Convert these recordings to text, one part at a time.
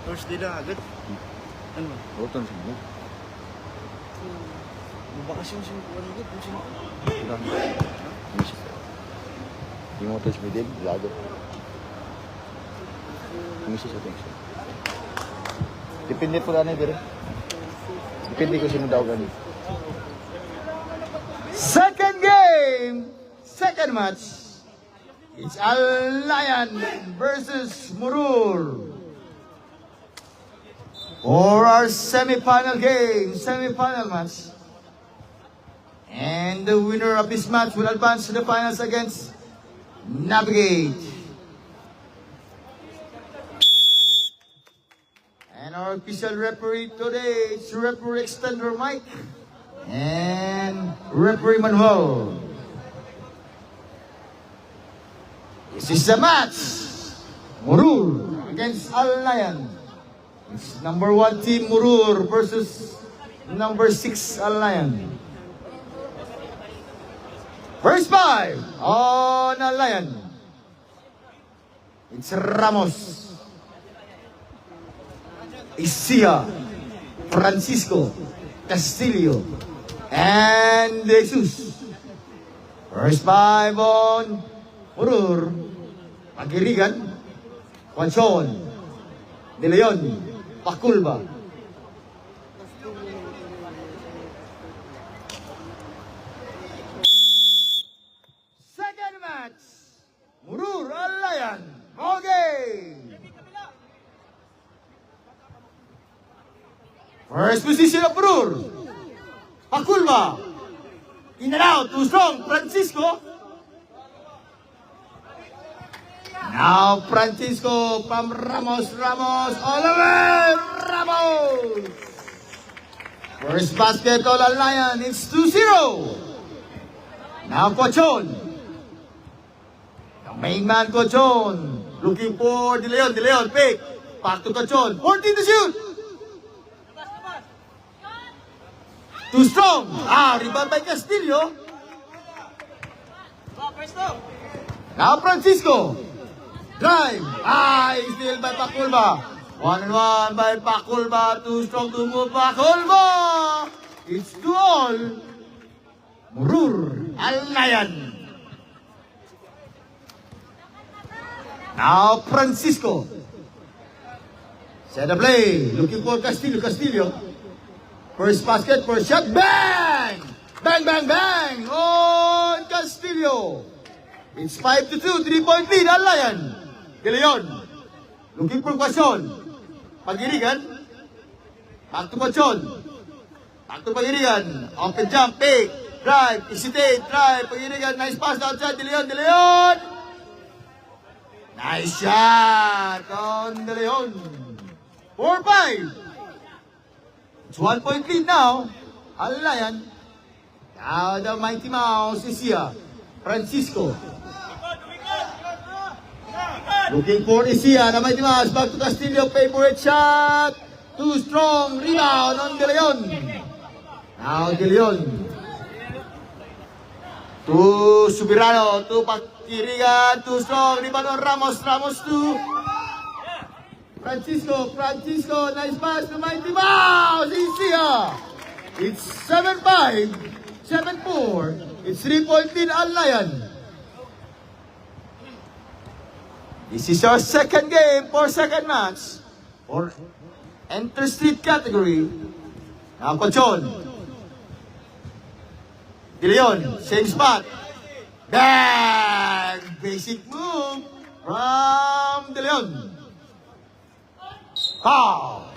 First day na agad. Ano ba? Rotan sa mo. Mabakasyon siya kung ano agad. Kurang. Yung mo touch middle, lado. Kumisa sa tension. Depende po na dire. Depende ko sino daw gani. Second game, second match. It's Al Lion versus Murur. For our semi-final game, semi-final match. And the winner of this match will advance to the finals against Navigate. And our official referee today is referee Extender Mike and referee Manuel. This is the match. Murur against Al Lion. It's number 1 team Murur versus number 6 Al Lion. First 5 on Al Lion. It's Ramos, Isia, Francisco, Castillo, and Jesus. First 5 on Murur. Pagirigan, Juanson, De Leon, Paculba. Second match, Murur Al Lion. Okay. First position of Murur. Paculba. In and out, too strong, Francisco. Now Francisco from Ramos, all the way, Ramos! First basket all Al Lion, it's 2-0. Now Cochon. The main man Cochon. Looking for De Leon, pick. Back to Cochon, 14 to shoot. Too strong. Rebound by Castillo. Now Francisco. Drive. Still by Paculba. 1-1 by Paculba. Too strong to move Paculba. It's 2-all. Murur Al Lion. Now Francisco. Set the play. Looking for Castillo. First basket, first shot. Bang! Bang! On Castillo. It's 5-2. 3-point lead. Al Lion. De Leon. Looking for Quason. Pagirigan. Back to Quason. Back to Pagirigan. Open jump. Pick. Drive. Hesitate. Drive. Pagirigan. Nice pass outside. De Leon. Nice shot on De Leon. 4-5. It's 1-point lead now. Al Lion. Now the Mighty Mouse is here. Francisco. Looking for Isia, the Mighty Mouse, back to Castillo, favorite shot. Too strong, rebound on De Leon. Now De Leon. To Subirano, to Pagirigan, too strong, rebound on Ramos to Francisco, nice pass to Mighty Mouse, Isia. It's 7-5, 7-4, it's 3-point lead Al Lion. This is our second game for second match for Enter-Street category. Now Cochon. De Leon, same spot. Bang! Basic move from De Leon. Foul.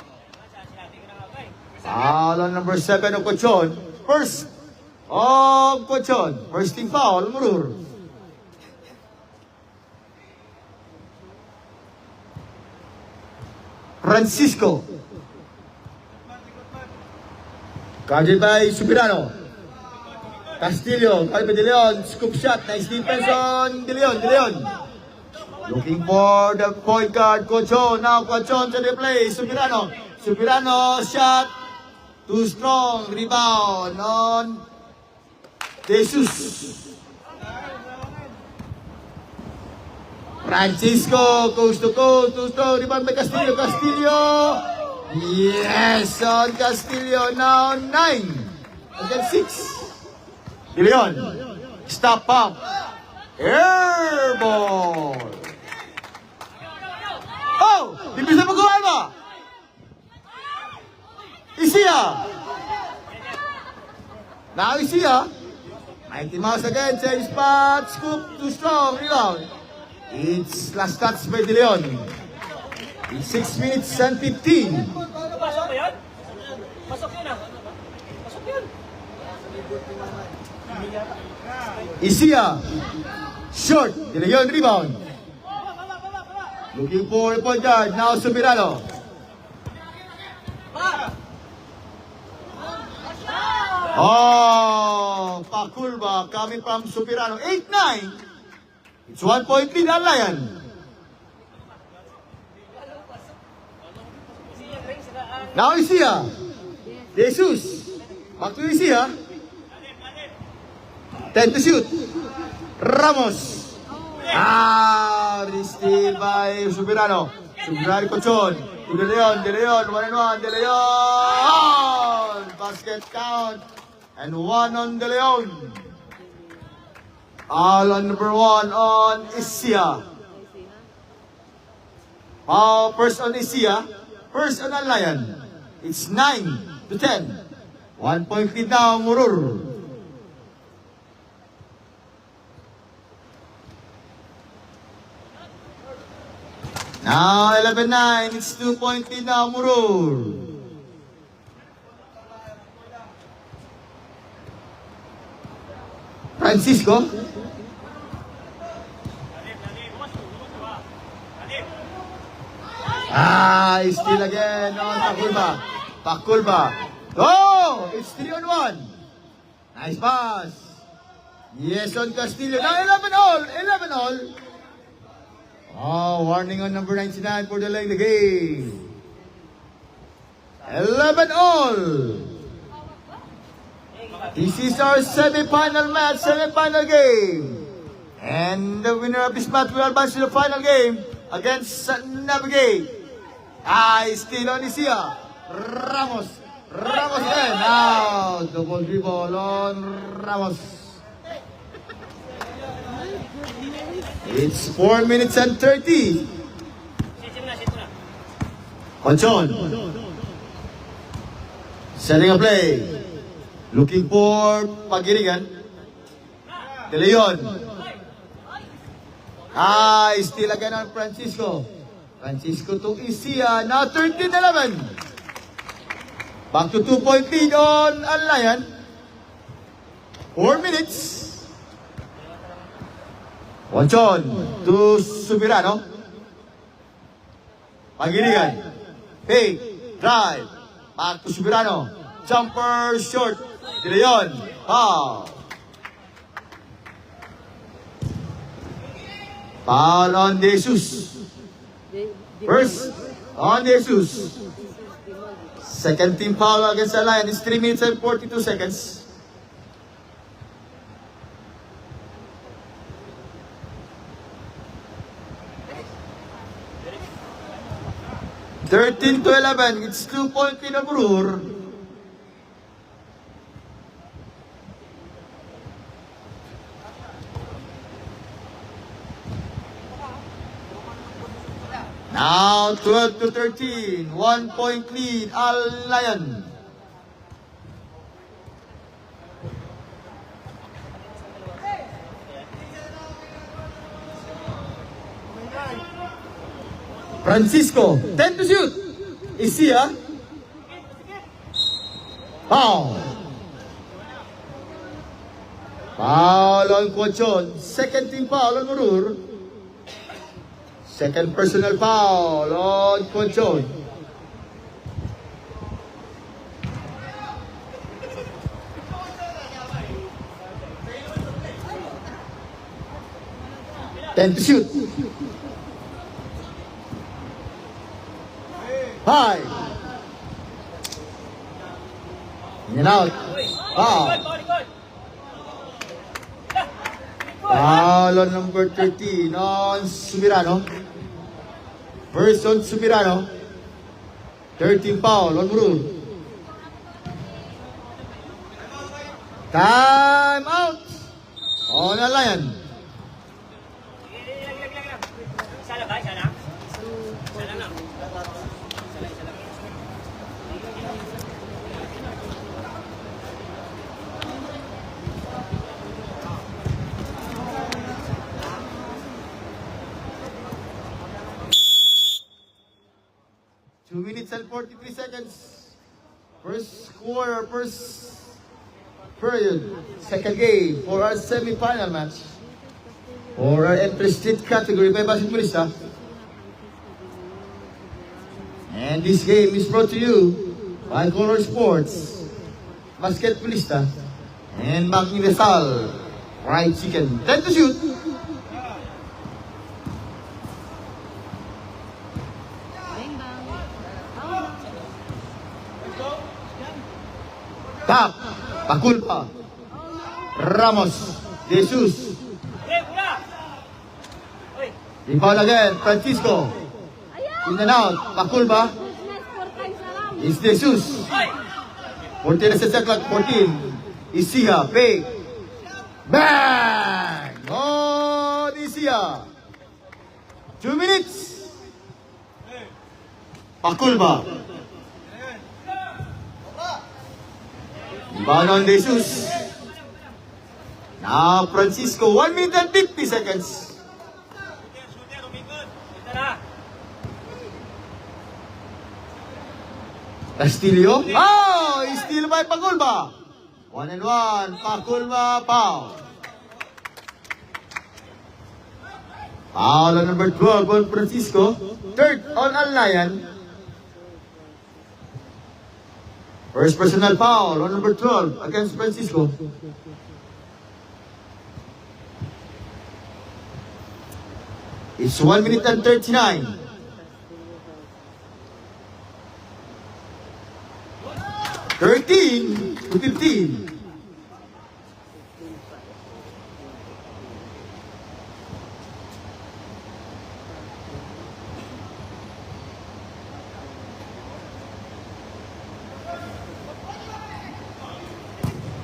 Foul on number 7 of Cochon. First of Cochon. First team foul, Murur. Francisco. Guarded by Subirano. Castillo, guarded by De Leon. Scoop shot. Nice defense on De Leon. Looking for the point guard, Cochon. Now Cochon to the play. Subirano shot. Too strong. Rebound on Jesus. Francisco, coast to coast, to throw, rebound by Castillo, yes, on Castillo, now 9 against 6. De Leon, stop up, air ball. Oh, di bisa magawa ba? Isia. Now Isia. Mighty Mouse again, same spot, scoop, too strong, rebound. It's last touch by De Leon. It's 6 minutes and 15. Pasok ba yan? Pasok yun ah. Pasok yun. Isia. Short. De Leon rebound. Looking for a point guard. Now Subirano. Oh, Pakulba coming from Subirano. 8-9. It's 1 point lead on Lion. Now Isia. Jesus. Back to Isia. 10 to shoot. Ramos. Received by Subirano. Subirano Cochon. To De Leon. De Leon. 1-1. De Leon. Basket count. And 1 on De Leon. All on number 1 on Isia. First on Isia. First on Lion. It's 9 to 10. 1 point lead now, Murur. Now 11-9. It's 2 point lead now, Murur. Francisco. Still again on Pakulba. Pakulba. Oh, it's 3-on-1. Nice pass. Yes, on Castillo. Now 11 all. 11 all. Oh, warning on number 99 for delaying the game. 11 all. This is our semi-final match, semi-final game. And the winner of this match will advance to the final game against Navigate. Still on Isia. Ramos. Ramos again. Now, double dribble on Ramos. It's 4 minutes and 30. Conchon. Setting a play. Looking for Pagiringan. De Leon. Still again on Francisco. Francisco to Isia. Now 13-11. Back to 2 point lead on Lion. 4 minutes. Conchon to Subirano. Pagiringan. Fake. Drive. Back to Subirano. Jumper short. De Leon. Foul. Foul on Jesus. First on Jesus. Second team foul against the Lion. It's 3 minutes and 42 seconds. (13 to 11). It's 2 point lead on Murur. Now 12 to 13. 1 point lead, Al Lion. Francisco, 10 to shoot. Isia. Foul. Foul on Conchon. Second team foul on Murur. Second personal foul on Conchon. Ten to shoot. High. In and out. Foul. Foul on number 13 on Subirano. First on Subirano. 13 foul on Murul. Time out on Alayan. Isa lang ba? Isa lang? Isa lang lang. Isa lang. 2 minutes and 43 seconds. First quarter, first period. Second game for our semi-final match. For our entry street category by Basketballista. And this game is brought to you by Color Sports, Basketballista, and Magnificent Fried Chicken. 10 to shoot. Tap, Paculpa, Ramos, Jesus. Okay, pula! Uy! Rebound again, Francisco. In and out, Paculpa. Is Jesus. Uy! 14 sa clock, 14. Isiha, fake. Bang! On Isiha. 2 minutes. Paculpa. Rebound on Jesus. Now Francisco, 1 minute and 50 seconds. Ito na! Castillo. Oh! Steal by Paculba. 1 and 1. Paculba, foul. Foul on number 12 on Francisco. Third on Alayan. First personal foul on number 12 against Francisco. It's 1 minute and 39. 13 to 15.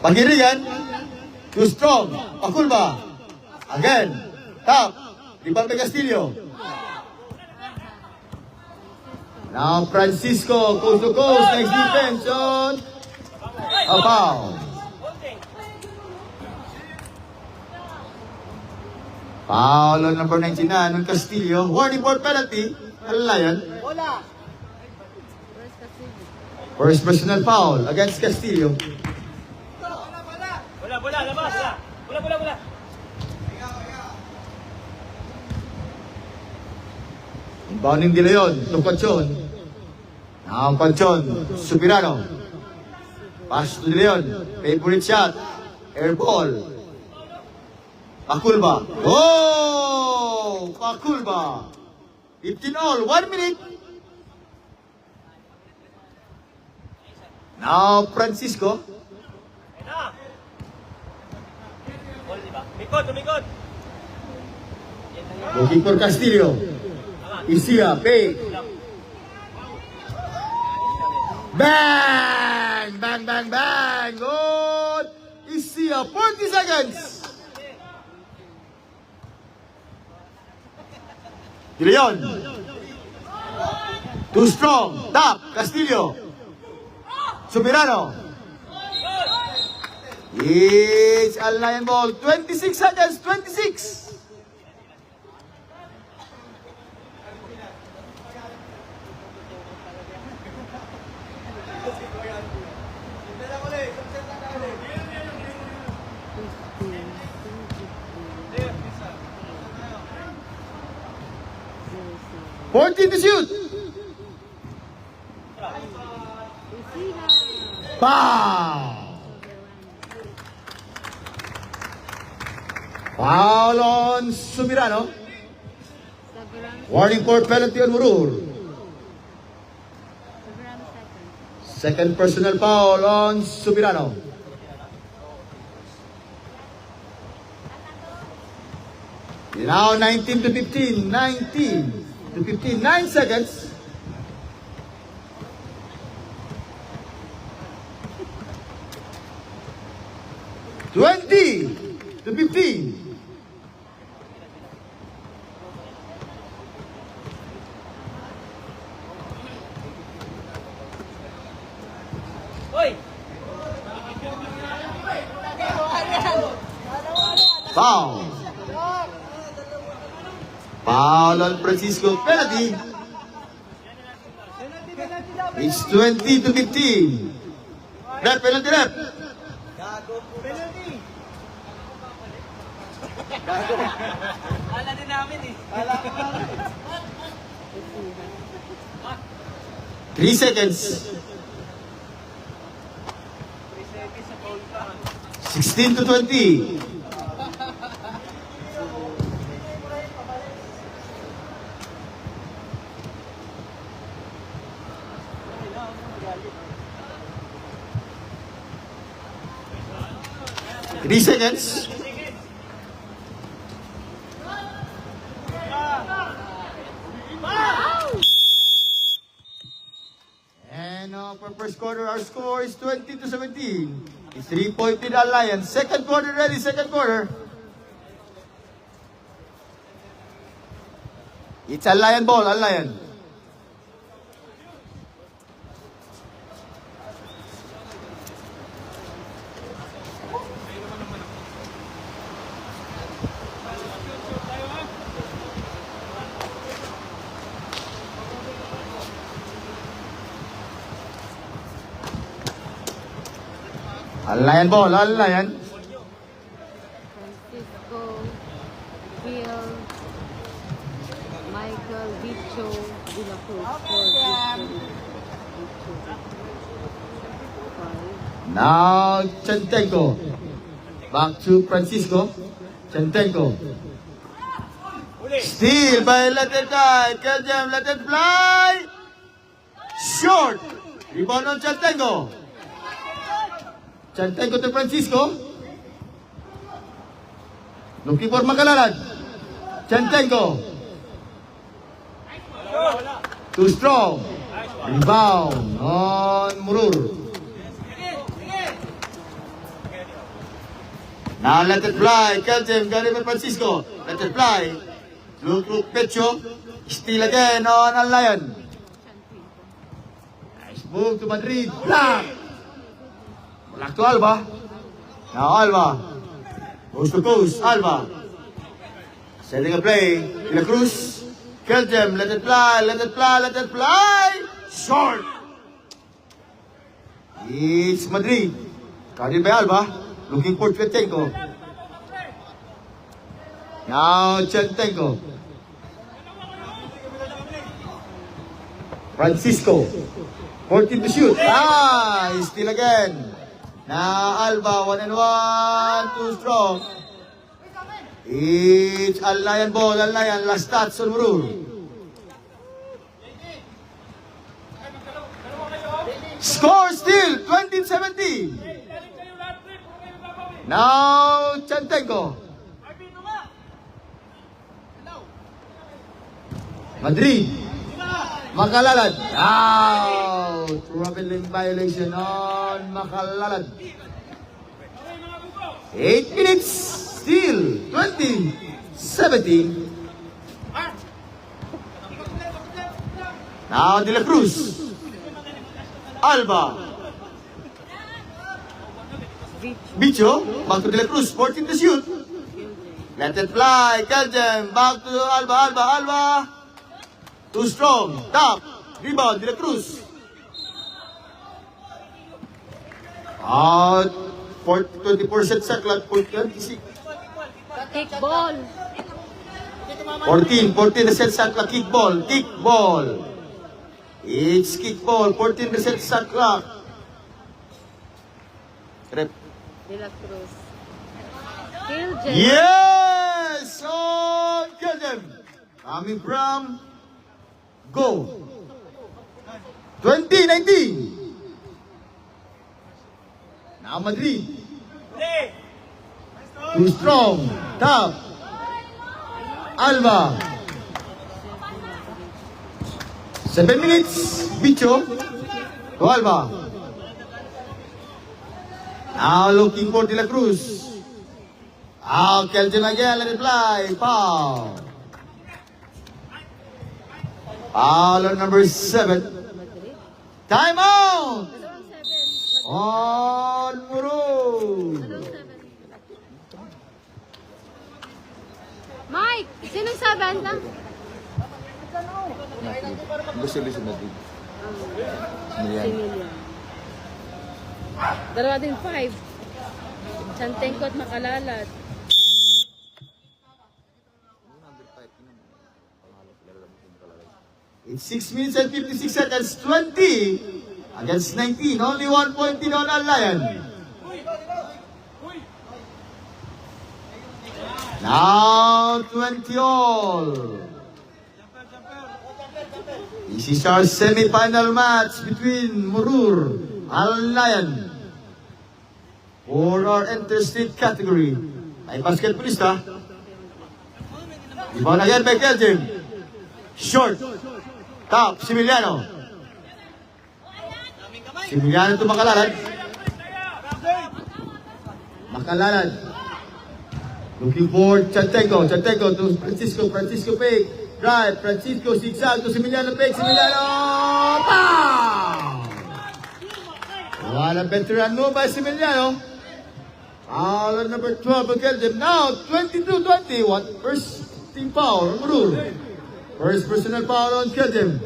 Pagirian, too strong, Paculba. Again, top, rebound by Castillo. Now Francisco, coast to coast, nice defense on a foul. Foul on number 99 on Castillo. Warning for penalty, Alayan. First personal foul against Castillo. Bola, labas! Bola! Inbounding De Leon to Conchon. Now Conchon, Subirano. Pass to De Leon. Favorite shot. Air ball. Paculba. Oh! Paculba. 15 all. 1 minute. Now Francisco. Ito na! Ball, diba? Umikot! Looking for Castillo. Isia, pay. Bang! Good! Isia, 40 seconds. De Leon. Too strong. Tap, Castillo. Subirano. It's Alayan ball. 26 seconds. 26. Fourteen to shoot. Foul. Foul on Subirano. Warning for penalty on Murur. Second personal foul on Subirano. Now 19 to 15. 19 to 15. 9 seconds. Twenty to 15. Hoy! Foul. Foul on Francisco. Penalty. It's 20 to 15. Rep, penalty rep. Kala din namin eh. 3 seconds. 16 to 20. Three seconds. And for first quarter, our score is 20 to 17. It's 3-point lead Alliance. Second quarter ready, second quarter. It's Alliance ball, Alliance. Alliance ball, Alliance. Francisco, Bill, Michael, Bicho, De La Cruz for Now, Chantenko. Back to Francisco. Chantenko. Steal by Let It Fly. Keljem, Let It Fly. Short. Rebound on Chantenko. Chantenko to Francisco. Looking for Makalalad. Chantenko. Too strong. Rebound on Murur. Now let it fly. Keljem, Gary Francisco. Let it fly. Look, Pecho. Steal again on Alliance. Nice move to Madrid. Block. Block to Alba. Now Alba. Coast to coast. Alba. Setting a play. De La Cruz. Keljem. Let it fly. Let it fly. Let it fly. Short. It's Madrid. Carried by Alba. Looking for Chantenko. Now Chantenko. Francisco. 14 to shoot. He's still again. Now Alba, 1-1, too strong. It's Alliance ball, Alliance, last touch on Murur. Score still, 20-17. Now Chantenko. Madrid. Makalalad. Out. Traveling violation on Makalalad. 8 minutes. Still 20-17. Now De La Cruz. Alba. Bicho. Back to De La Cruz. 14 to shoot. Let it fly. Keljem. Back to Alba. Alba. Too strong. Top. Rebound. De La Cruz. Out. 24% shot clock. 26. Kick ball. 14% shot clock. Kick ball. It's kick ball. 14% shot clock. Rep. De La Cruz. Kiljen. Yes! On Keljem. Coming from Go. 20-19. Now Madrid. Too strong. Top. Alba. 7 minutes. Bicho to Alba. Now looking for De La Cruz. Kelvin again, let it fly. Foul. Foul on number 7. Time out. On Muro. Mike, sinong 7 lang? Gusto Luis Madrid. Si Milian. Milian. Dalawa din 5. Chantengko at Makalalad. It's 6 minutes and 56 seconds. 20 against 19. Only 1 point in on Lion. Now 20 all. This is our semi-final match between Murur and Lion for our interstate category. May basketballista. Rebound again by Kelvin. Short. Top, Similiano. Similiano to Makalalad. Makalalad. Looking for Chantengko. Chantengko to Francisco. Francisco fake. Drive. Francisco zigzag to Similiano fake. Similiano. Pow! What a veteran move by Similiano. Foul on number 12 of Kelvin. Now 22-20. What first team foul? Murur. First personal foul on Kelvin.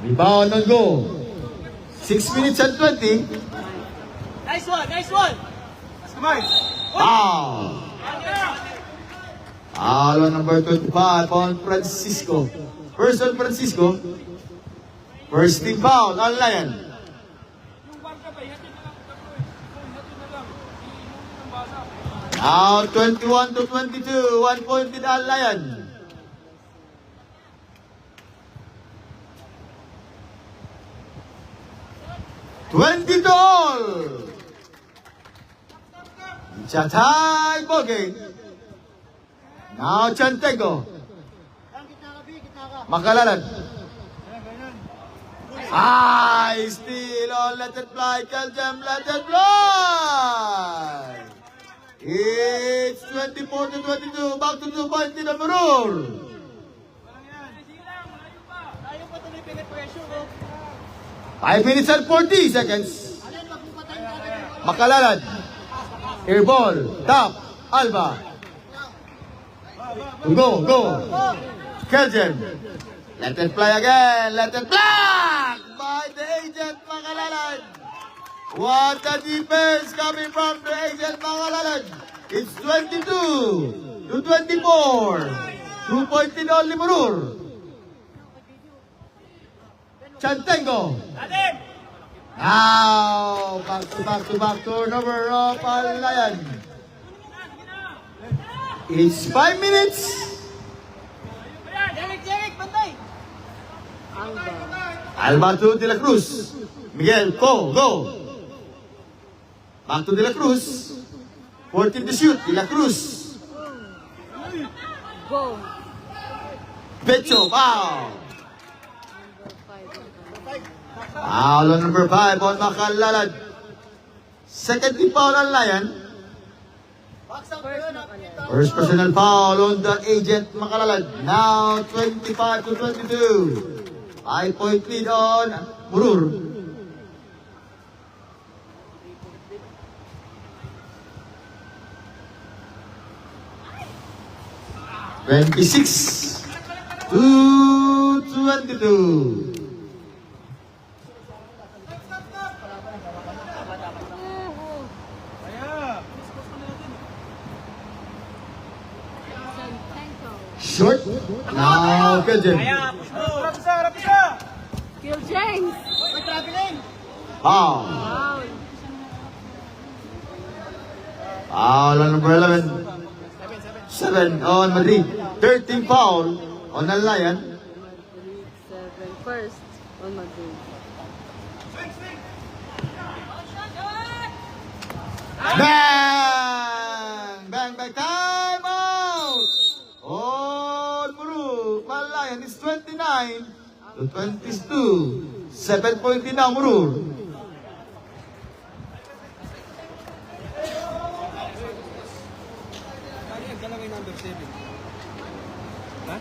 Rebound on goal. 6 minutes and 20. Nice one, nice one. Foul. Foul on number 25 on Francisco. First on Francisco. First team foul on Lion. Now 21-22. 1 point in Al Lion. $20 all. It's a tie ball game. Now Chantengko. Makalalad. Still on, let it fly, Kelvin, let it fly. It's 24-22, back to 2 points in the Murur. Tayo pa tuloy pinipressure. 5 minutes and 40 seconds. Makalalad. Air ball. Top. Alba. Go. Kelvin. Let it fly again. Let it fly. By the agent Makalalad. What a defense coming from the agent Makalalad. It's 22-24. 2 points in only Murur. Chantengko. Now, back to turnover of Al Lion. It's 5 minutes. Derek, bantay. Alba to De La Cruz. Miguel, go. Back to De La Cruz. 14 to shoot. De La Cruz. Go. Pecho, wow. Foul on number 5 on Makalalad. Second team foul on Lion. First personal foul on the agent Makalalad. Now 25-22. 5 point lead on Murur. (26-22). Short. Now, Kelvin. Kill James. Foul. Foul. Foul on number 11. 7 on Madrid. 13 foul on the Lion. 7 first on Madrid. to 22. 7 point din ang Murur.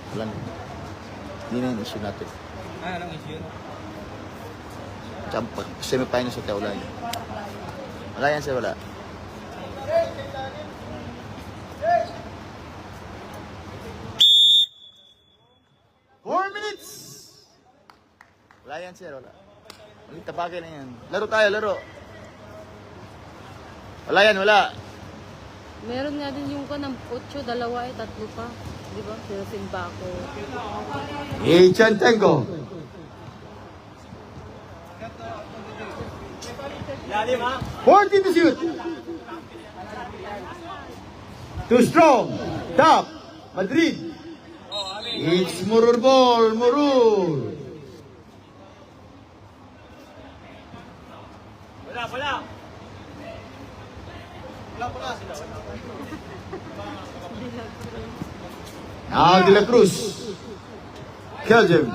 Wala na. Hindi na yung issue natin. Anong issue? Tsaka pag semifinals sa wala yan. Wala yan sir, wala. Four minutes. Wala yan sir, wala. Ulit tabagay na yan. Laro tayo, laro. Wala yan, wala. Meron nga din yung ng 8, 2 eh, 3 pa. Di ba? Pero simba ako. Ichantenko. Lalim ha? 14 to shoot. Too strong. Top. Madrid. It's Murur ball. Murur. Wala. Now De La Cruz. Keljem.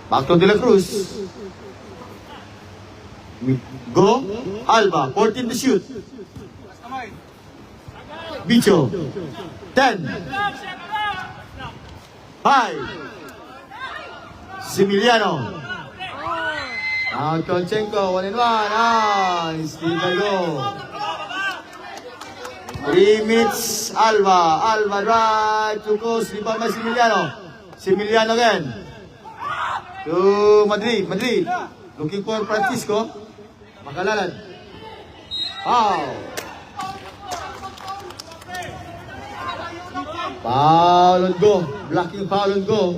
Back to De La Cruz. Go. Alba. 14 to shoot. Bicho. 10. 5. Similiano. Now Konchenko. 1 and 1. Still by go. 3 minutes. Alba drive to coast. Rebound by Similiano. Similiano again. To Madrid. Looking for Francisco. Makalalan. Foul. Foul on go. Blocking foul on go.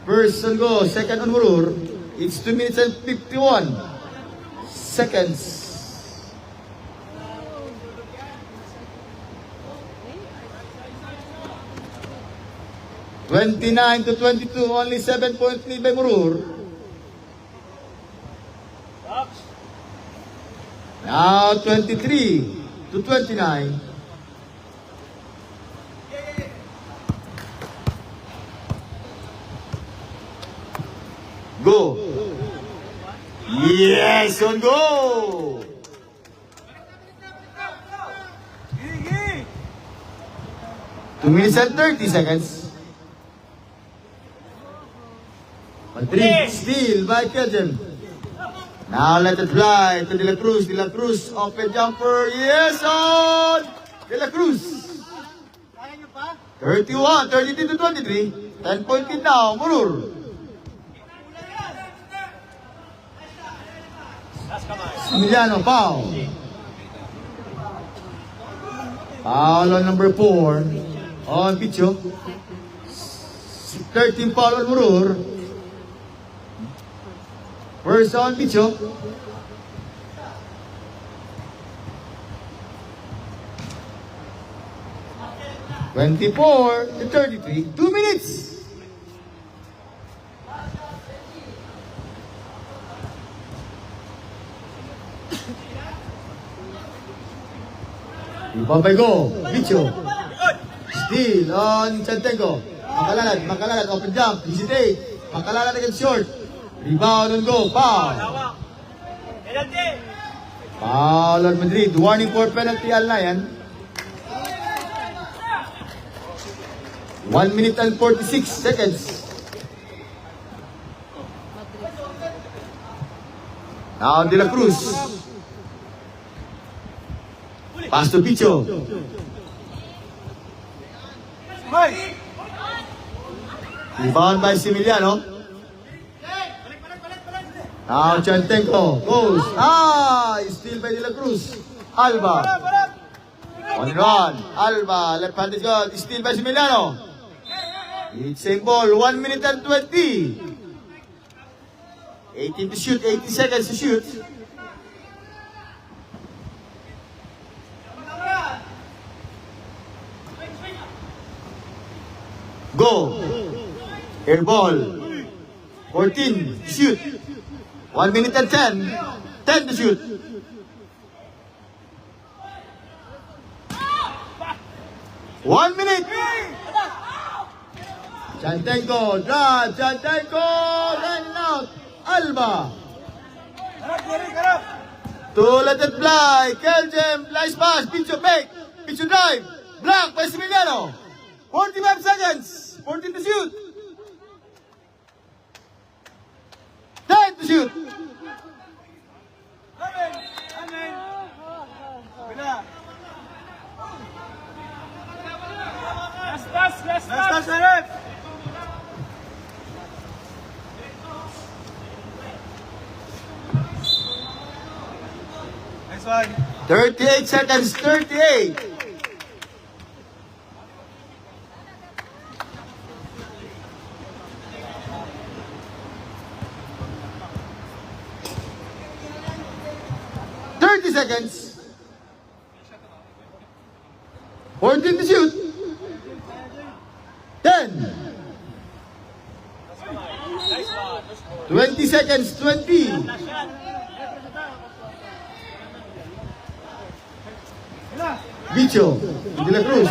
First on go. Second on Murur. It's 2 minutes and 51 seconds. 29 to 22, only 7 point lead by Murur. Now 23 to 29. Go. Yes, on go. Two minutes and 30 seconds. Madrid steal by Keljem. Now let it fly to De La Cruz. De La Cruz, open jumper. Yes, on! De La Cruz. 31, 32 to 23. 10 point lead now, Murur. Emiliano, foul. Foul on number 4. On Bicho. 13 foul on Murur. First on Bicho. (24 to 33). 2 minutes. Ibabay go. Bicho. Steal on Chantenko. Makalalat. Open jump. Hesitate. Makalalat against short. Rebound and go. Foul. Penalty! Foul on Madrid. Warning for penalty Al Nayan. 1 minute and 46 seconds. Now De La Cruz. Pass to Picho. Rebound by Similiano. Now Chantenko goes. Steal by De La Cruz. Alba. On run. Alba. Left-handed shot. Steal by Similiano. It's same ball. 1 minute and 20. 18 to shoot. 80 seconds to shoot. Go. Air ball. 14 to shoot. 1 minute and 10. 10 to shoot. One minute. Chantenko, drive, Chantenko, running out. Alba. To let it fly. Keljem, flies pass. Picho fake. Picho drive. Block by Similiano. 45 seconds. 14 to shoot. 10 to shoot. Last pass. 38 seconds, 38. Seconds. 14 to shoot. 10. 20 seconds, 20. Bicho, De La Cruz.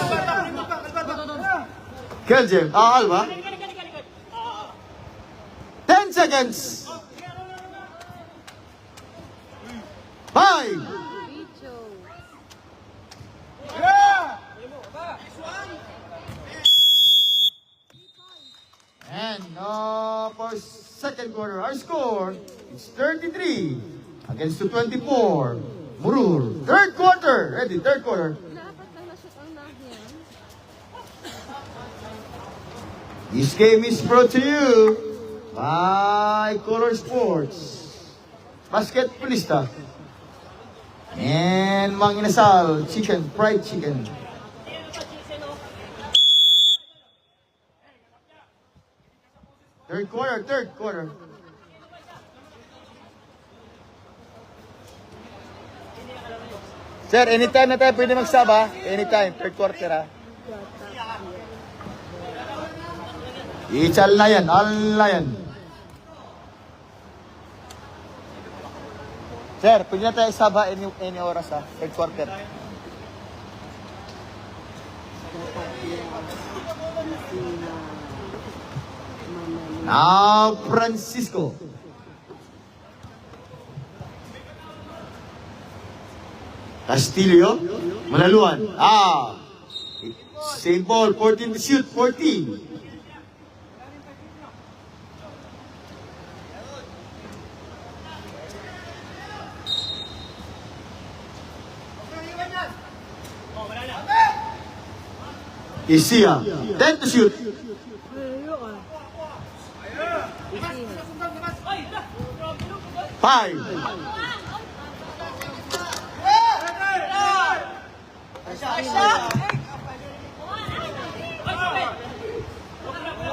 Keljem, Alba. 10 seconds. 5. Bicho. And for second quarter, our score is 33 against 24. Murur. Third quarter. Ready, third quarter. Dapat lang na-shoot ang nahiyan. This game is brought to you by Color Sports. Basketballista. And Mang Inasal Chicken, fried chicken. Third quarter. Sir, anytime na tayo pwede magsaba. Anytime, third quarter ha. It's all lion. Sir, pwede na tayo saba any oras ha. Third quarter. Now, Francisco. Castillo. Malaluan. Same ball. 14 to shoot. 14. Isia. 10 to shoot. 5.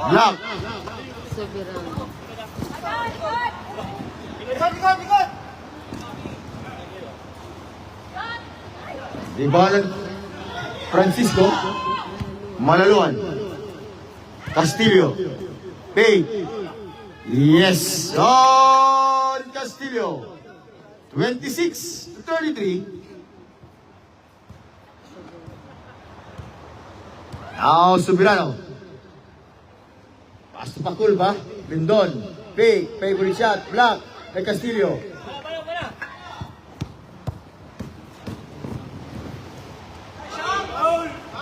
Block. Soberano. Di balan Francisco. Malaluan. Castillo. Pay. Yes. On Castillo. 26 to 33. Now, Soberano. Pass to Pakul ba? Lindon. Pay. Favorite shot. Block. Kay Castillo.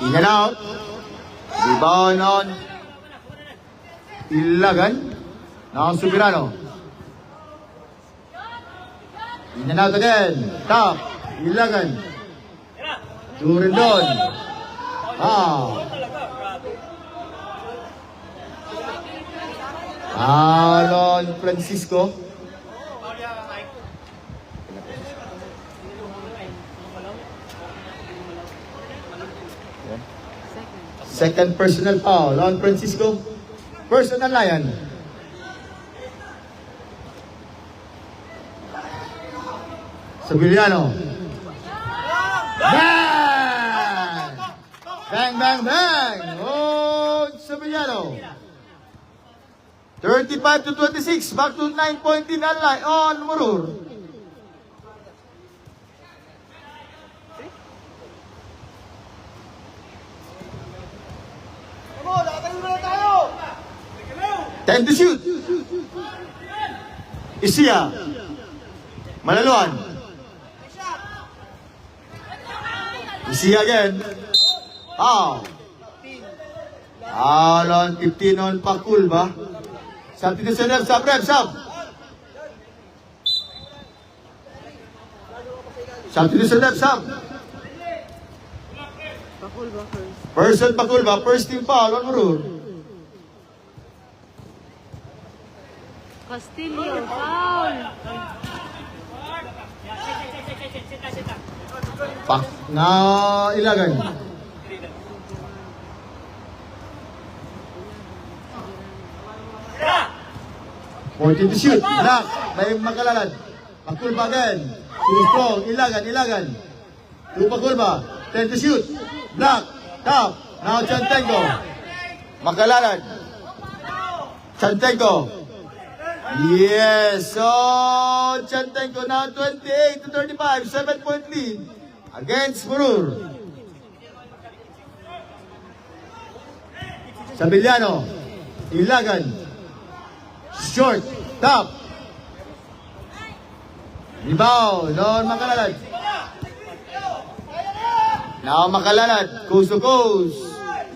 In and out. Rebound on Ilagan. Now Soberano. In and out again. Top. Ilagan. To Rendon. Alon Francisco. Second personal foul on Francisco. Personal Lion. Sobiliano. Bang! Bang, bang, bang! Oh, Sobiliano. 35 to 26. Back to 9-point in on Murur. 10 to shoot. Isiya. Malaluan. Isiya again. Foul. On 15 on Pakul ba? Substitution ref, sub. Substitution ref, sub. Pakul ba first? Person Pakul ba? First team foul on Marur. Castillo, foul! Pak na Ilagan. 14 to shoot. Black. May Makalalad. Pakulba again. Too strong. Ilagan. To Pakulba. 10 to shoot. Black. Top. Now Chantenko. Makalalad. Chantenko. Yes. So Chantenko now 28 to 35. 7-point lead against Marur. Sabiliano. Ilagan. Short. Top. Rebound. Don Makalalad. Now Makalalad. Coast to coast.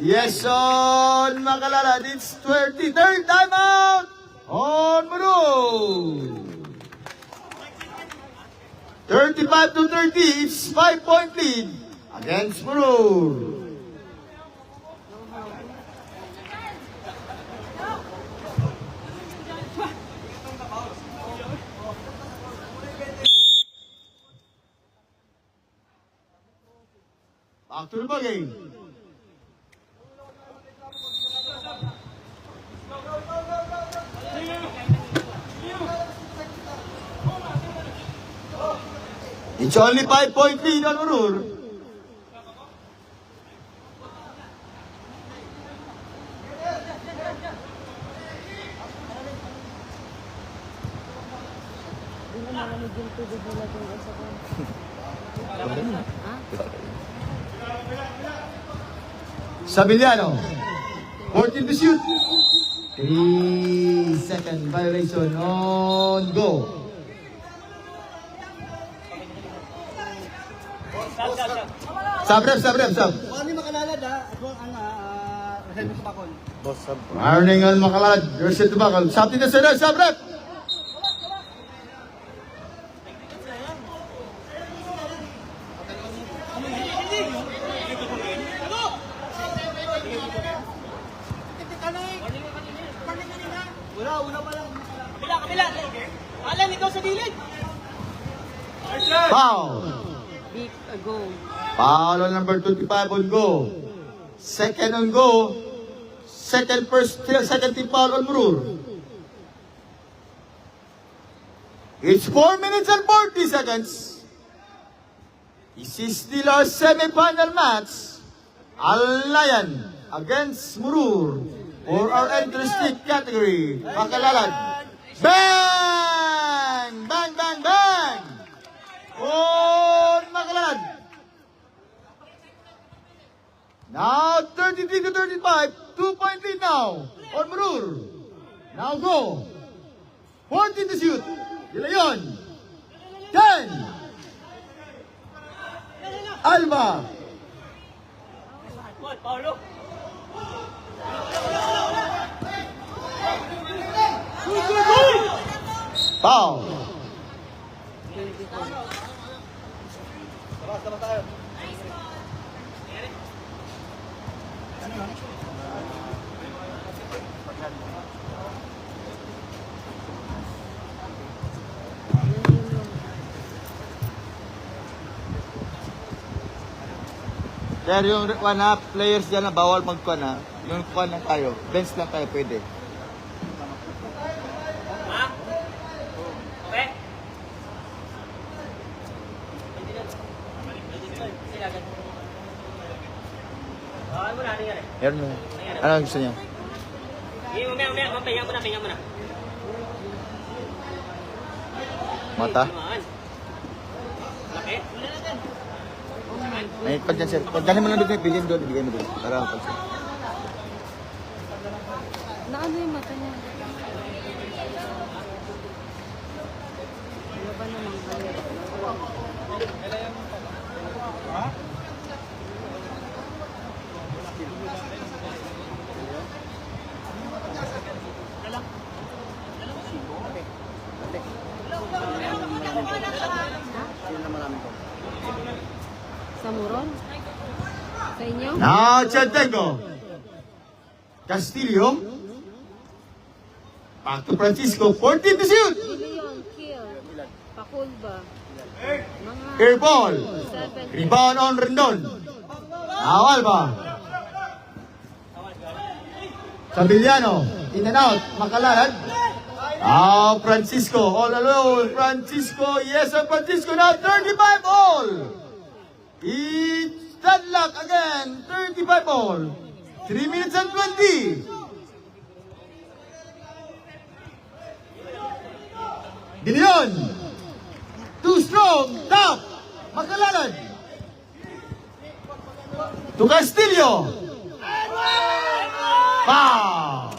Yes, on Makalalad. It's 23rd timeout on Marur. 35 to 30. It's 5-point lead against Marur. Back to the ball game. It's only 5-point lead on Marur. Hindi mo malamig yung tubig nila doon sa kan. Ha? Sabiliano. 14 to shoot. 3-second violation on go. Sub. Kung ano yung makalalad ha, at ang Henry Pakol. Boss, sub. Warning on Makalalad. You're set to back. Something to say, sub rep. Una pa lang. Kabila. Alan, ikaw sa gilid. Foul. Big go. Foul on number 25 on go. Second on go. Second team foul on Marur. It's 4 minutes and 40 seconds. This is still our semi-final match. Alayan against Marur for our entry category. Makalalad. Bang! On Makalalad. Now 33 to 35. 2-point lead now on Marur. Now go. 14 to shoot. Ilayon. 10. Alba. Paulo. Foul. Sir, yung players dyan na bawal magkuhan ha. Yung kuhan lang tayo. Bench lang tayo pwede. Ha? Okay? Ano mo na, ano yan? Meron mo. Ano ang gusto niya? Mamaya, pahinga mo na. Mata? Okay? May pag dyan sir. Pag dyan mo lang doon, bilhin doon. Ibigay mo doon. Para ang pagsa. Na ano yung mata niya? Sa Muron? Sa inyo? Now, Chantenko. Castillo. Back to Francisco. 14 to shoot. Leon, kill. Pakulba. Mga Air ball. 7. Rebound on Rendon. Now, Alba. Sabiliano. In and out. Makalalad. Now, Francisco. All alone. Francisco. Yes, sir, Francisco. Now, 35 all. It's deadlock again. 35 all. 3 minutes and 20. Dilion. Too strong. Top. Makalalad. To Castillo. Foul.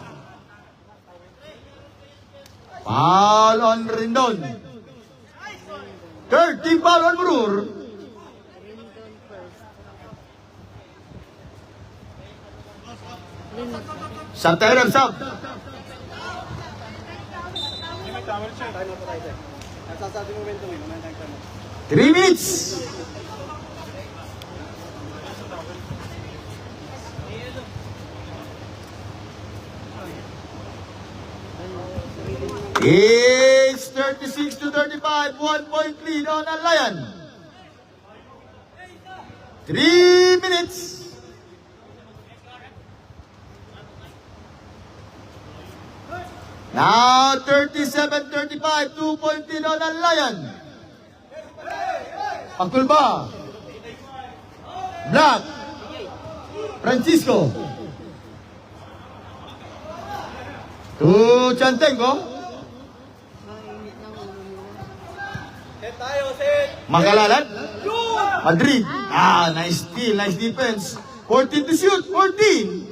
Foul on Rendon. Third team foul on Murur. Lindon first. Lindon. Sa tayo ng sub. Nasasabi mo momento eh. 3 minutes. It's 36 to 35. 1 point lead on Alayan. 3 minutes. Now 37-35. 2 point lead on Alayan. Pakulba. Black. Francisco. To Chantenko. Mainit ng ulo nila. Set tayo, set! Makalalad. Madrid. Ah, nice steal. Nice defense. 14 to shoot. 14.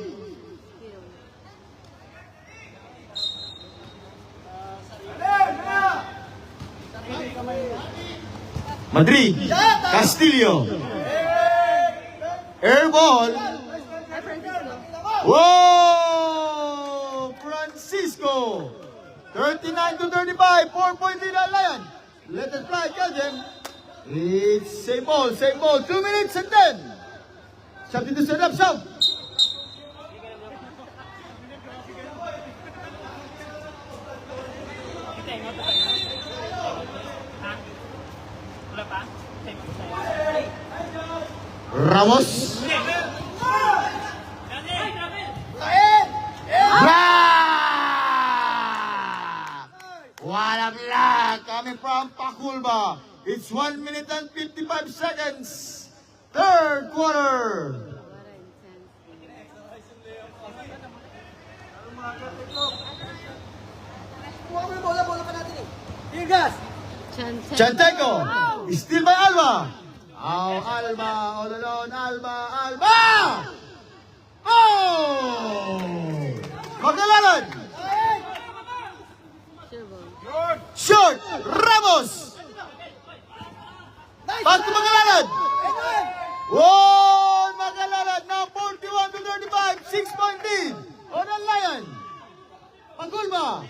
Madrid. Castillo. Air ball. Ay, Francisco. Whoa! Francisco. 39 to 35. 4 point lead on Lion. Let it fly, Kelvin. It's same ball, 2 minutes and 10. Substitution up, sub. Wala pa? Ramos. What a block coming from Pakulba. It's 1 minute and 55 seconds. Third quarter. Para intense. Kuha mo yung bola pa natin eh. Gas! Chan. Chantenko. Still by Alba. Oh, Alba. All alone. Alba. Oh! Magalalan. Sure ball. Short. Ramos. Back to Magalalan. Oh, Magalalan. Now 41 to 35. 6 point lead. On the Lion. Pagulma.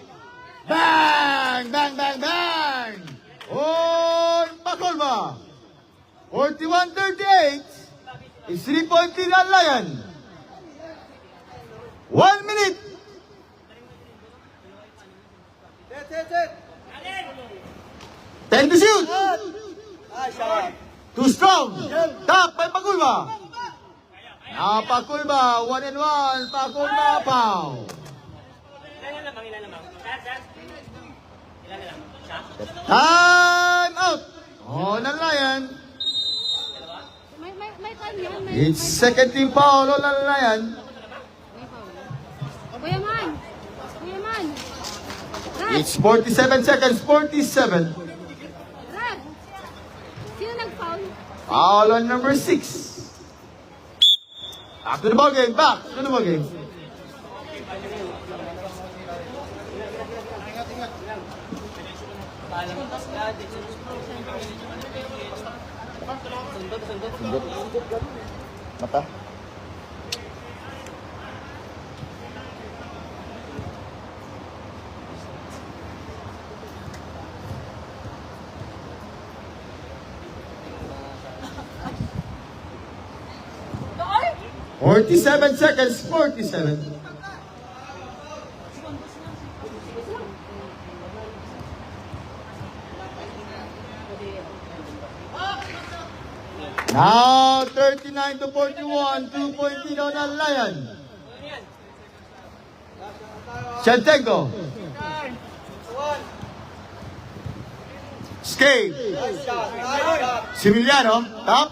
Bang! On Pagulma. 41-38. Is 3 point lead on Lion. 1 minute. Set! 10 to shoot. Ah, shot! Too strong. Tap by Pagulma. Now Pagulma. 1 and 1. Pagulma foul. Ilan lamang? Sir? Ilan na lang? Siya? Time out. On the Lion. May time yan. It's second team foul on the Lion. May foul. Kuya Man! Rad! It's 47 seconds. 47. Rad! Sino nag-foul? Foul on number 6. Back to the ball game. Sundot. Mata. Ay! 47 seconds, 47. Now 39 to 41, 2-point lead on the Lion. Shantenko. Escape. Similiano, top.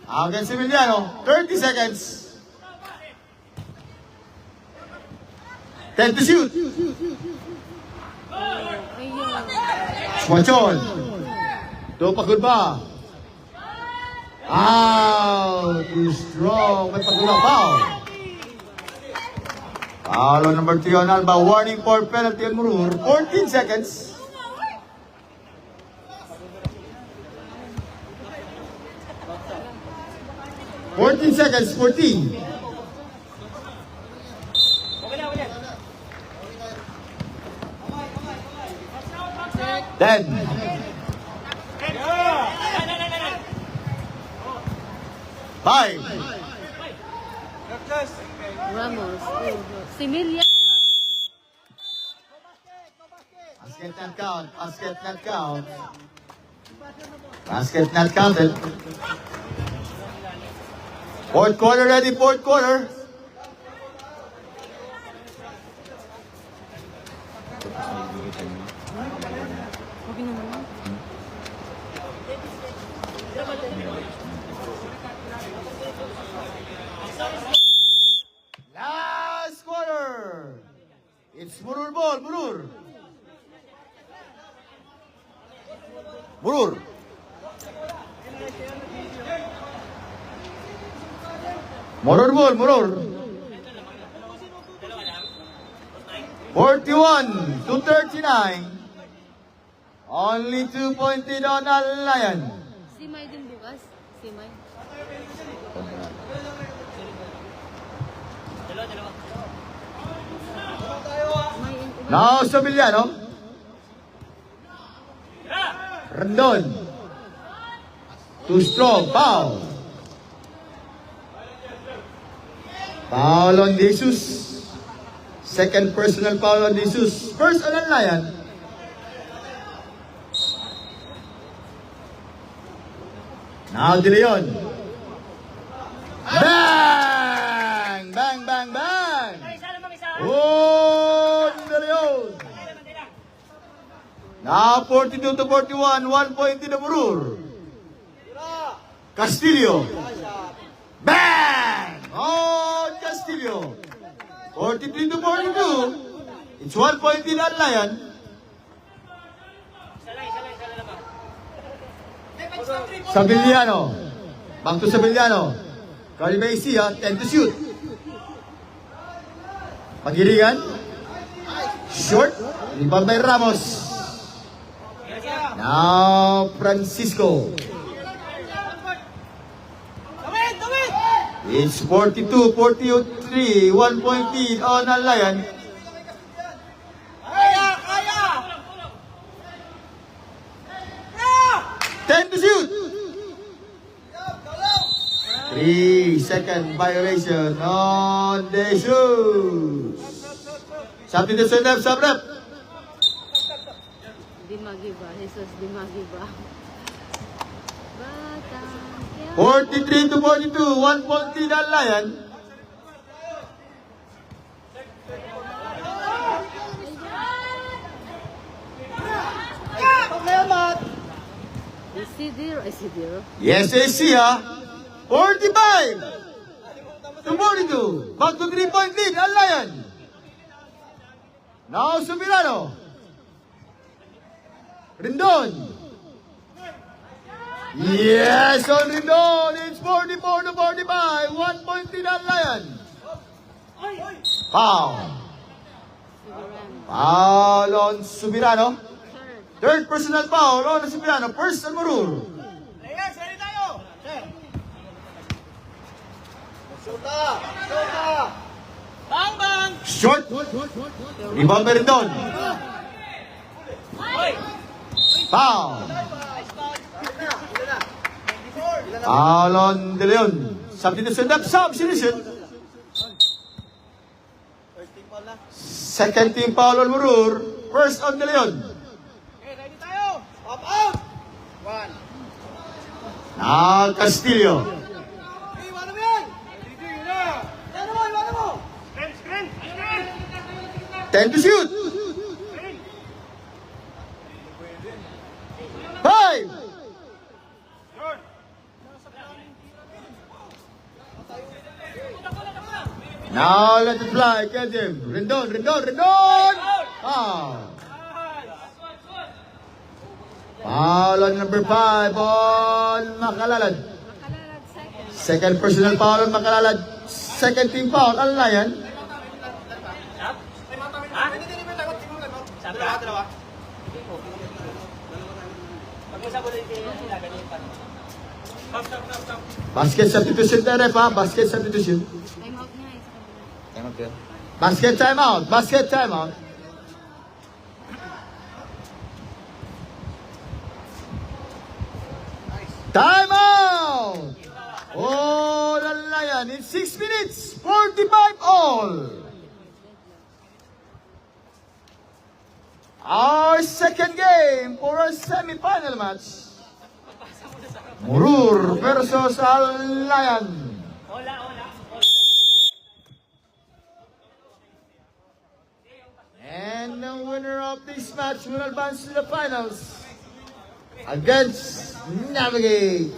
Against Similiano, 30 seconds. 10 to shoot. Ayun. Swachon. Pagod ba? Too strong. May pagkulang foul. Foul on number 3 on Alba. Warning for penalty on Murur. 14 seconds. Fourteen seconds, 14. Then, five. Ramos. Similia. Basket not count. Basket not count. Basket not counted. Fourth quarter ready, fourth quarter. Okay na naman. Last quarter. It's Murur ball, Murur. Murur. Murur ball, Murur. 41 to 39. Only 2-point lead on the Lion. Simay din bukas. Simay. Now, Sobiliano. Rendon. Too strong. Foul. Foul on Jesus. Second personal foul on Jesus. First on the Lion. Now, De Leon. Bang! Bang, bang, bang! Oh, De Leon. Now, 42 to 41. 1 point in the Murur. Castillo. Bang! Oh, Castillo. 43 to 42. It's 1 point in the Lion. Sabiliano. Back to Sabiliano. Kalimesi, 10 to shoot. Pagirigan. Short. Rebound by Ramos. Now, Francisco. It's 42-43. 1 point lead on the Lion. Kaya! Kaya! 10 to shoot. 3-second violation on the shoes. Something to send up, sub rep. Di magiba. Jesus, di magiba. Batang 43 to 42. 1 point lead on Lion. Salamat! Isidro. Isidro. Yes, AC 45 to 42. Back to 3-point lead on Lion. Now, Subirano. Rendon. Yes, on Rendon. It's 44 to 45. 1 point lead on Lion. Foul. Sigurano. Foul on Subirano. Third. Third personal foul on Cipriano. First on Marur. Players, ready tayo! Shoota! Shoota! Bang, bang! Short. Rebound Merindon. Hoy! Foul. Foul on De Leon. Substitution. Substitution. First team foul na. Second team foul on Marur. First on De Leon. Okay, ready tayo! Up, out! One. Now Castillo. Hey, iwanan mo yan! Iwanan mo, iwanan mo! Screen, screen, screen! 10 to shoot. 5. Now let it fly. Catch him. Rendon. Foul. Foul on number 5 on Makalalad. Makalalad second. Second personal foul on Makalalad. Second team foul. Ano na yan? Ha? Sabi ka? Dalawa? Pag-usap mo rin sila, ganyan pa. Stop. Basket substitution tayo, ref, ha? Basket substitution. Time out niya sa kabila. Time out yan. Basket timeout. Basket timeout. Timeout! Oh, lalayan. In 6 minutes, 45 all. Our second game for our semi-final match. Murur versus Alayan. Hola. And the winner of this match will advance to the finals against Navigate.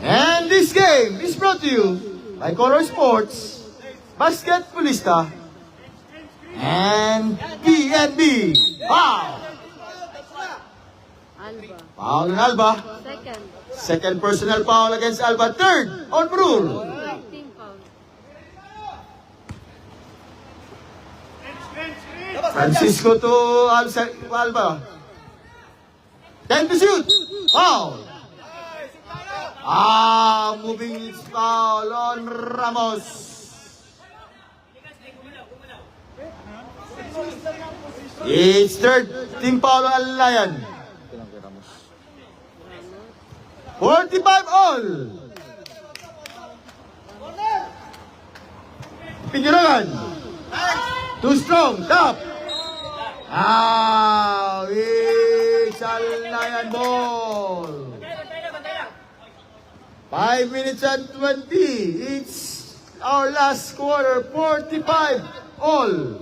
And this game is brought to you by Color Sports, Basketballista, and PNB. Wow! Alba. Foul on Alba. Second. Second personal foul against Alba. Third on Brul. Third team foul. Francisco to Alba. 10 to shoot. Foul. Moving foul on Ramos. It's third team foul on Alayan. 45 all. Pinjurangan. Too strong. Top. It's Alayan ball. Bantay lang. 5 minutes and 20. It's our last quarter. 45 all.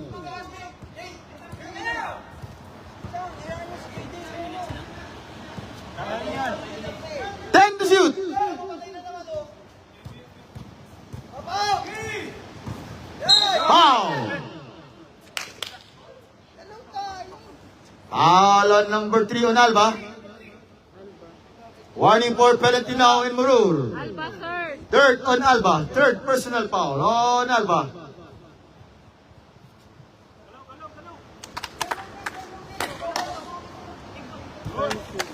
Ten to shoot. Foul. Foul on number 3 on Alba. Warning for penalty now in Murur. Alba third. Third on Alba. Third personal foul on Alba.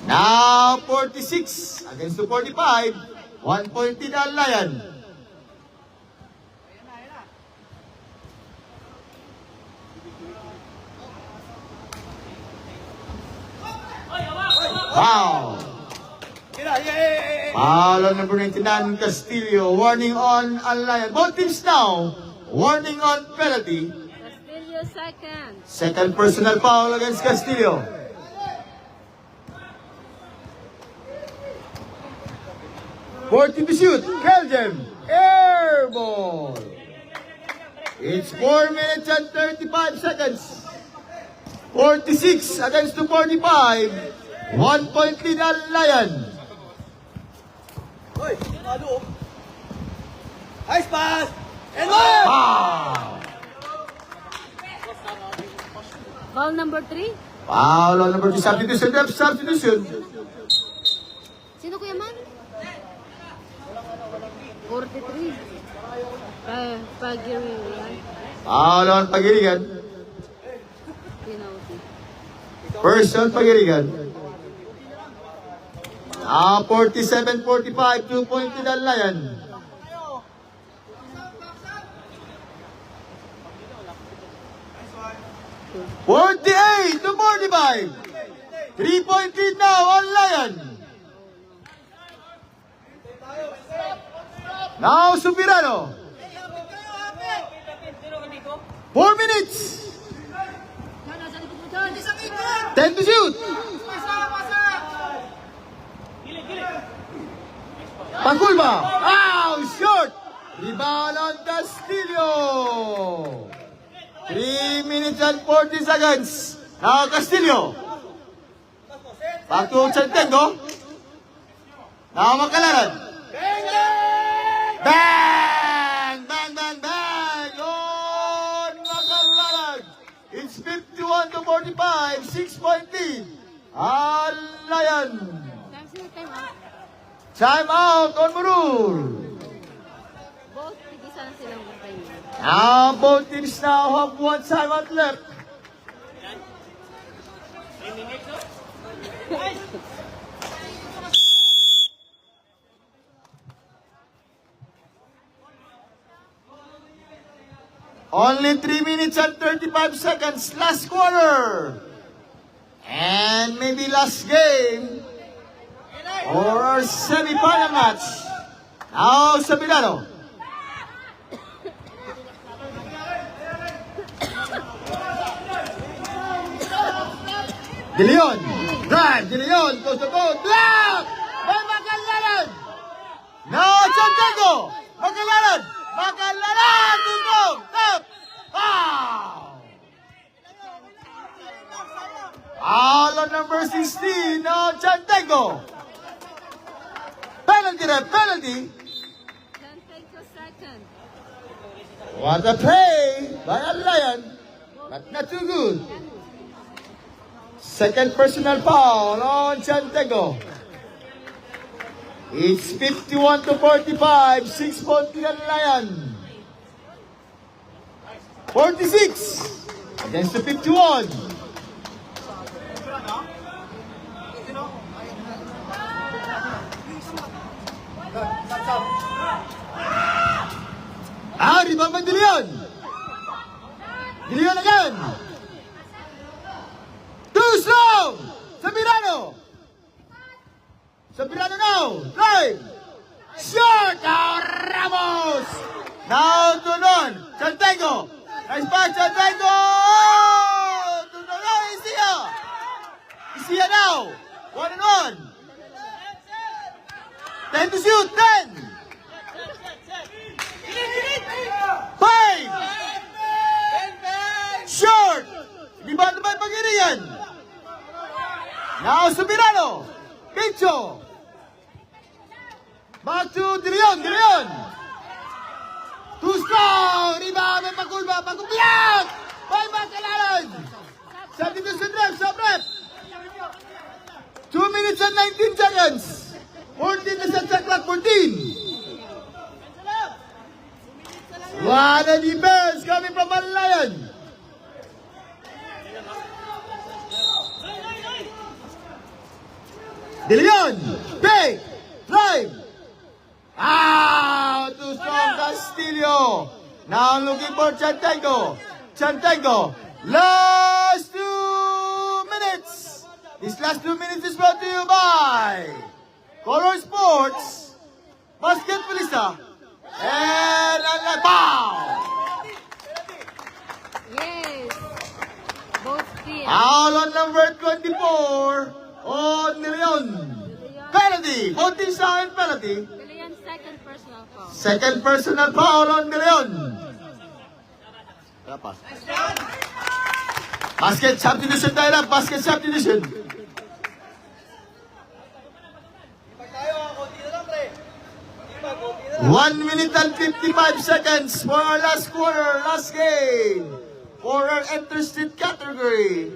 Now 46 against the 45. 1 point in Alayan. Wow. Foul on number 99, Castillo. Warning on Alayan. Both teams now. Warning on penalty. Castillo second. Second personal foul against Castillo. Forty to shoot. Keljem. Air ball. It's 4 minutes and 35 seconds. 46 against the 45. 1 point lead ang Lion. Hoy, malo. Ice pass! And one! Foul. Foul number 3. Foul on number 2. Substitution. Substitution. Sino Kuya Man? 43. Pag-Gary yan. Foul on Pagirigan. Penalty. First on Pagirigan. 47-45, 2-point to the Lion. $48 to 45. 3-point lead now on Lion. Now Subirano. 4 minutes. 10 to shoot. Pangulba. Short. Rebound on Castillo. 3 minutes and 40 seconds. Now Castillo. Back to Chantengo. Now Makalaran. Bang! Bang, bang, bang! On Makalaran. It's 51 to 45. 6-point lead. Lion. Time out on Murul. Both, tigisa na silang time. Now both teams now have 1 timeout left. 3 minutes, no? Only 3 minutes and 35 seconds. Last quarter. And maybe last game. Or our semi-final match. Now Sabinano. De Leon. Drive. De Leon goes to goal. Block! By Macalaran. Now Santiago. Macalaran. Macalaran. To go. Tap. Foul. Foul on number 16. Now Santiago. Penalty ref. Penalty. Then take a second. What a play by a Lion. But not too good. Second personal foul on Santiago. It's 51 to 45. 6-point lead Lion. 46 against the 51. Rebound by De Leon. De Leon again. Too strong. Sabirano. Sabirano now. Drive. Shot. Now Ramos. Now to Don. Santiago. Nice pass, Santiago. To Don. Now Isia. Isia now. 1-on-1. 10 to shoot. 10. 5. Short. Rebound by Pagirian. Now Subirano. Pincho. Back to De Leon. De Leon. Too strong. Rebound by Pagulba. Pagulba. By Macalaran. Substitution rep. Sub rep. 2 minutes and 19 seconds. 14 na sa clock. 14. What a defense coming from a Lion. De Leon, big, drive. Too strong Castillo. Now looking for Chantango. Chantango, last 2 minutes. This last 2 minutes is brought to you by Color Sports, Basketballista, and Pow! Yes. Both teams. Foul on number 24 on De Leon. Penalty. Both teams now in penalty. De Leon, second personal foul. Second personal foul on De Leon. Basket substitution tayo lang. Basket substitution. Pag tayo, konti na lang, pre. 1 minute and 55 seconds for our last quarter, last game. For our interstate category.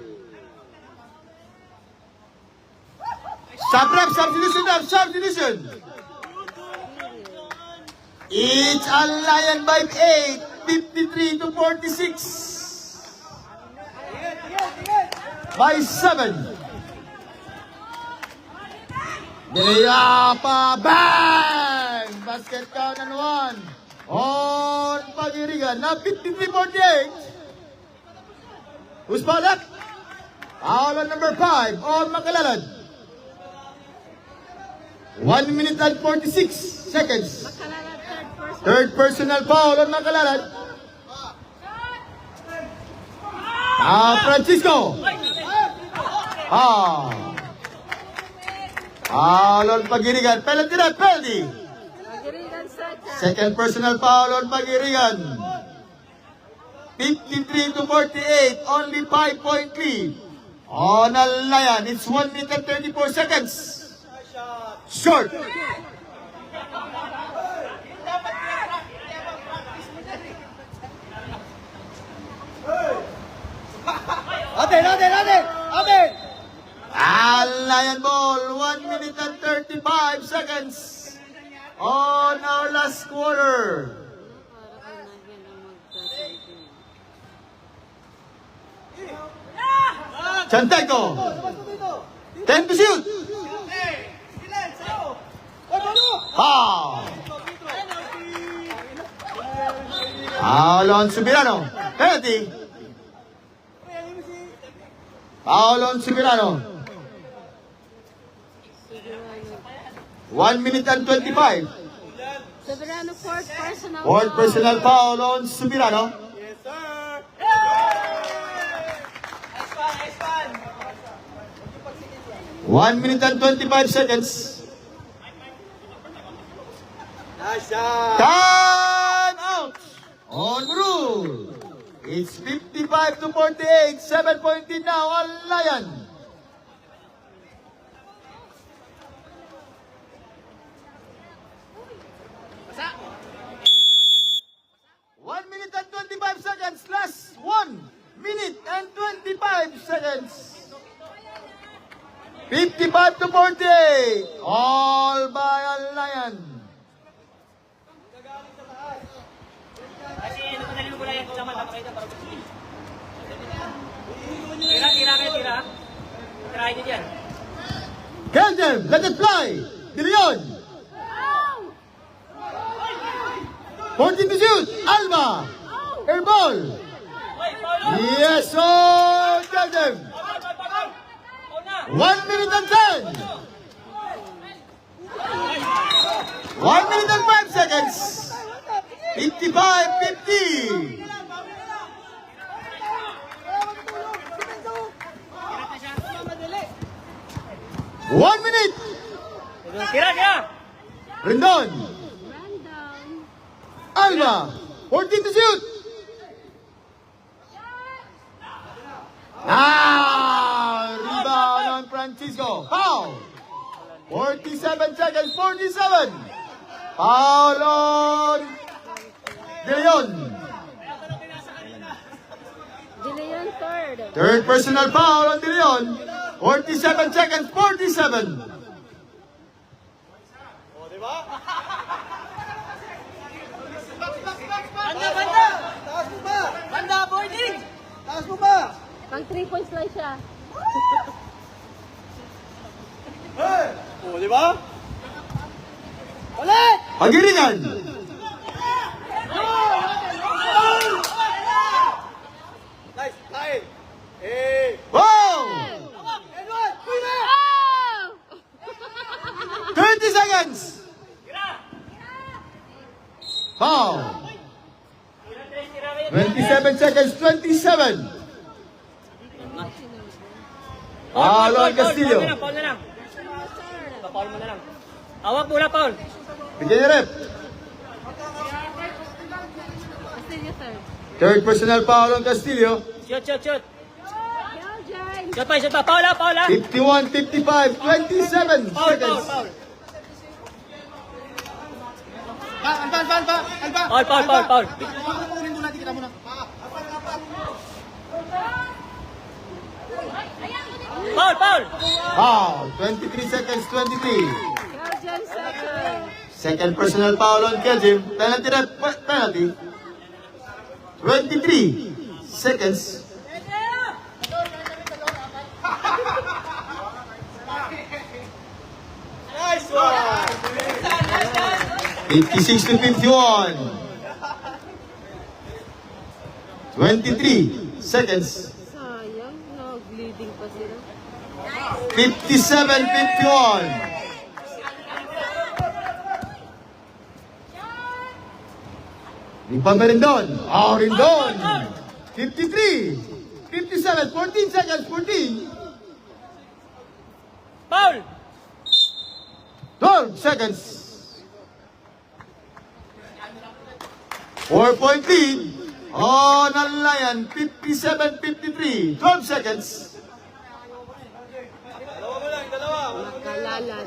Sub-rep, substitution, substitution. It's a Lion by 8. 53 to 46. Tigil, tigil, tigil. By 7. Dilaya pa, bang! Basket count and 1. On Pagirigan na 53-48. Who's Palak? Foul on number 5 on Makalalad. 1 minute and 46 seconds. Third personal foul on Makalalad. Francisco. Foul on Pagirigan. Penalty na, penalty. Pagirigan second. Second personal foul on Pagirigan. 53 to 48. Only 5-point lead. On Alayan, it's 1 minute and 34 seconds. Short. Atin, atin, atin. Atin. Alayan ball, 1 minute and 35 seconds. On our last quarter. Chanteco. Labas mo dito. 10 to shoot. Silen, sa'yo. Oy, Manu. Foul. Foul on Subirano. Penalty. Foul on Subirano. 1 minute and 25. Soberano fourth personal. Fourth personal foul on Subirano. Yes, sir. 1 minute and 25 seconds. Nice shot. Time out. On rule. It's 55 to 48. 7-point lead now on Lion. One minute and 25 seconds. Last 1 minute and 25 seconds. 55 to 48. All by a Lion. Kasi madali mo lang yan sa mata makita para gusto. Tira, tira kayo, tira. Tirahin nyo dyan. Kelden, let it fly. De Leon. 14 to shoot. Alba. Air ball. Hoy, Paulo! Yes, oh, Kelden. Paul na! 1 minute and 10. 1 minute and 5 seconds. 55-50. One minute. Tira, tira! Rendon. Random. Alba. 14 to shoot. Rebound on Francisco. Foul. 47 seconds. 47. Foul on De Leon. De Leon third. Third personal foul on De Leon. 47 seconds. 47. O, di ba? Banda, banda! Taas mo ba? Banda, boarding! Taas mo ba? Pang 3 points lang siya. Hey! O, di ba? Ulit! Pagirigan. Nice, kain. Eh! Wow! Edward, pwede! Oh! 30 seconds. Foul. Tira, tres, tira kayo. 27 seconds. 27. Foul on Castillo. Paul na lang. Paul mo na lang. Awak muna, Paul. Bigyan niya rep. Castillo third. Third personal foul on Castillo. Shoot, shoot, shoot. Kelden. Shoot pa, shoot pa. Paul, Paul, 51, 55, 27 Paul, Paul, seconds. Paul. Alba! Paul, Paul, Paul, Paul. Kukunin doon natin kita muna. Paul, Paul. Foul. 23 seconds, 23. Kelden second. Second personal foul on Keljim. Penalty rep. Penalty. 23 seconds. Nice one! 56 to 51. 23 seconds. Sayang, nag-bleeding pa sila. 57-51. Di pa Merindon. Oh, Rindon. 53. 57. 14 seconds. 14. Foul! 12 seconds. 4-point lead. Oh, nalayan. 57-53. 12 seconds. Dalawa mo lang, dalawa. Makalalad.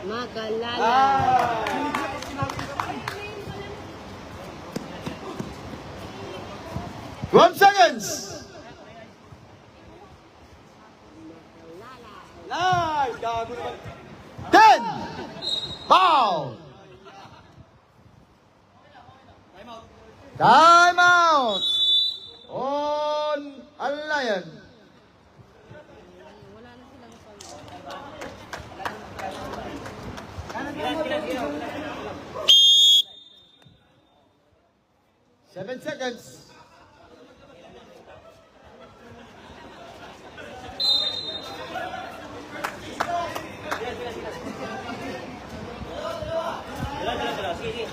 Makalalad. Ah! 12 seconds. Nice! Gago naman. 10. Foul. Time out. On Alayan. Wala na silang foul. 7 seconds.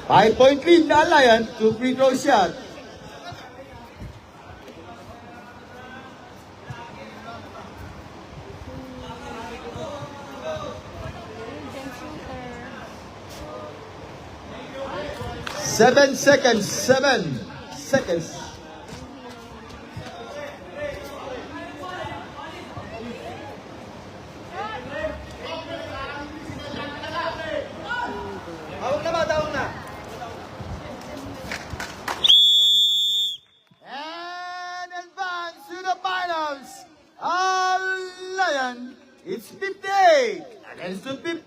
Five-point lead na Alayan. 2 free throw shot. Seven seconds. 7 seconds. Tawag na ba? Tawag na. And advance to the finals. Alayan, it's 58 against 50.